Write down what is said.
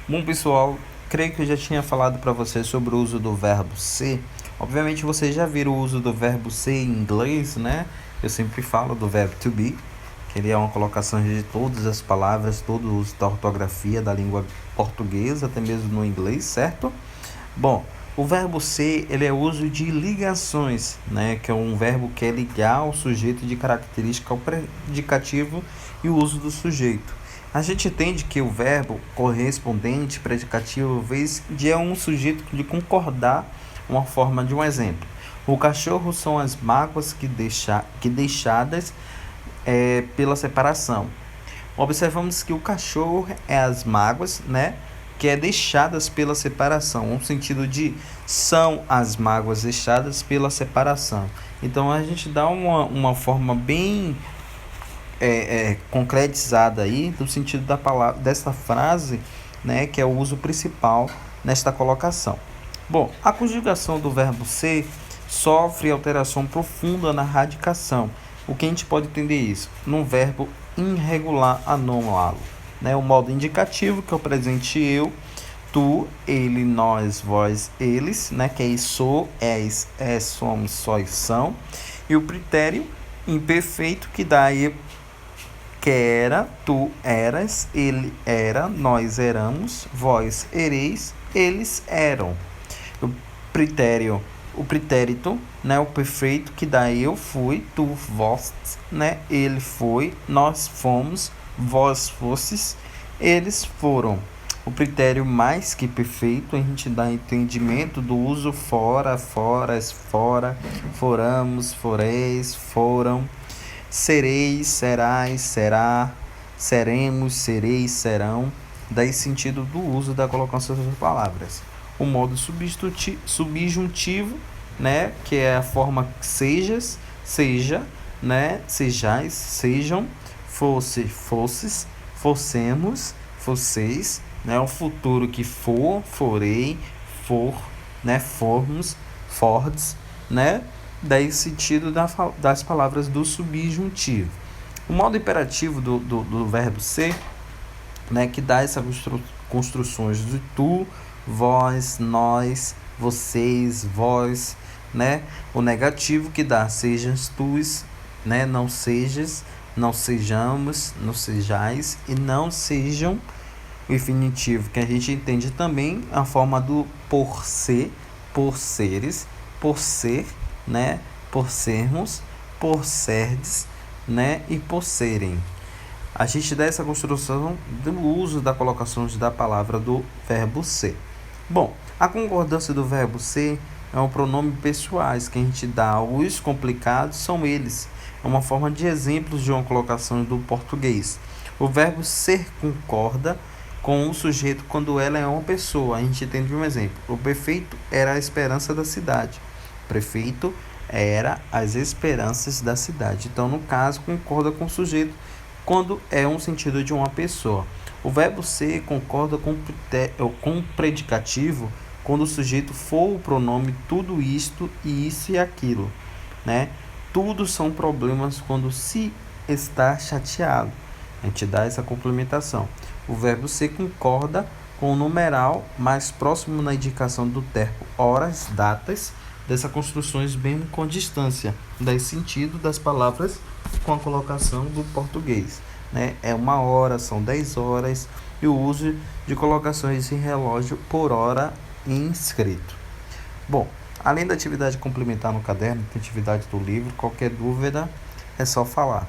Bom, pessoal, creio que eu já tinha falado para você sobre o uso do verbo ser. Obviamente, vocês já viram o uso do verbo ser em inglês, né? Eu sempre falo do verbo to be, que ele é uma colocação de todas as palavras, todo o uso da ortografia da língua portuguesa, até mesmo no inglês, certo? Bom, o verbo ser, ele é o uso de ligações, né? Que é um verbo que é ligar o sujeito de característica ao predicativo e o uso do sujeito. A gente entende que o verbo correspondente, predicativo, vez de é um sujeito de concordar, uma forma de um exemplo. O cachorro são as mágoas que deixadas pela separação. Observamos que o cachorro é as mágoas, né? Que é deixadas pela separação, no sentido de são as mágoas deixadas pela separação. Então a gente dá uma forma bem concretizada aí do sentido da palavra dessa frase, né? Que é o uso principal nesta colocação. Bom, a conjugação do verbo ser sofre alteração profunda na radicação. O que a gente pode entender isso? Num verbo irregular anômalo, né? O modo indicativo, que é o presente eu, tu, ele, nós, vós, eles, né? Que é sou, és, somos, sois, são. E o pretérito imperfeito, que dá eu, que era, tu eras, ele era, nós éramos, vós ereis, eles eram. O pretérito, o pretérito, né, o perfeito, que dá eu fui, tu vostes, né, ele foi, nós fomos, vós fostes, eles foram. O pretérito mais que perfeito, a gente dá entendimento do uso fora, foras, fora, foramos, foreis, foram, sereis, serás, será, seremos, sereis, serão. Daí sentido do uso da colocação das palavras. O modo subjuntivo, né, que é a forma sejas, seja, né, sejais, sejam, fosse, fosses, fossemos, vocês, né, o futuro que for, forei, for, né, formos, fordes, né, daí sentido das palavras do subjuntivo. O modo imperativo do verbo ser, né, que dá essas construções de tu, vós, nós, vocês, vós, né? O negativo que dá sejas tuis, né? Não sejas, não sejamos, não sejais e não sejam. O infinitivo que a gente entende também a forma do por ser, por seres, por ser, né? Por sermos, por serdes, né? E por serem. A gente dá essa construção do uso da colocação da palavra do verbo ser. Bom, a concordância do verbo ser é um pronome pessoais que a gente dá. Os complicados são eles. É uma forma de exemplos de uma colocação do português. O verbo ser concorda com o sujeito quando ela é uma pessoa. A gente tem um exemplo. O prefeito era a esperança da cidade. O prefeito era as esperanças da cidade. Então, no caso, concorda com o sujeito quando é um sentido de uma pessoa. O verbo ser concorda com o predicativo quando o sujeito for o pronome tudo isto e isso e aquilo, né? Tudo são problemas quando se está chateado. A gente dá essa complementação. O verbo ser concorda com o numeral mais próximo na indicação do termo horas, datas, dessas construções bem com distância, daí sentido das palavras com a colocação do português, né? É uma hora, são 10 horas, e o uso de colocações em relógio por hora inscrito. Bom, além da atividade complementar no caderno, tem atividade do livro, qualquer dúvida é só falar.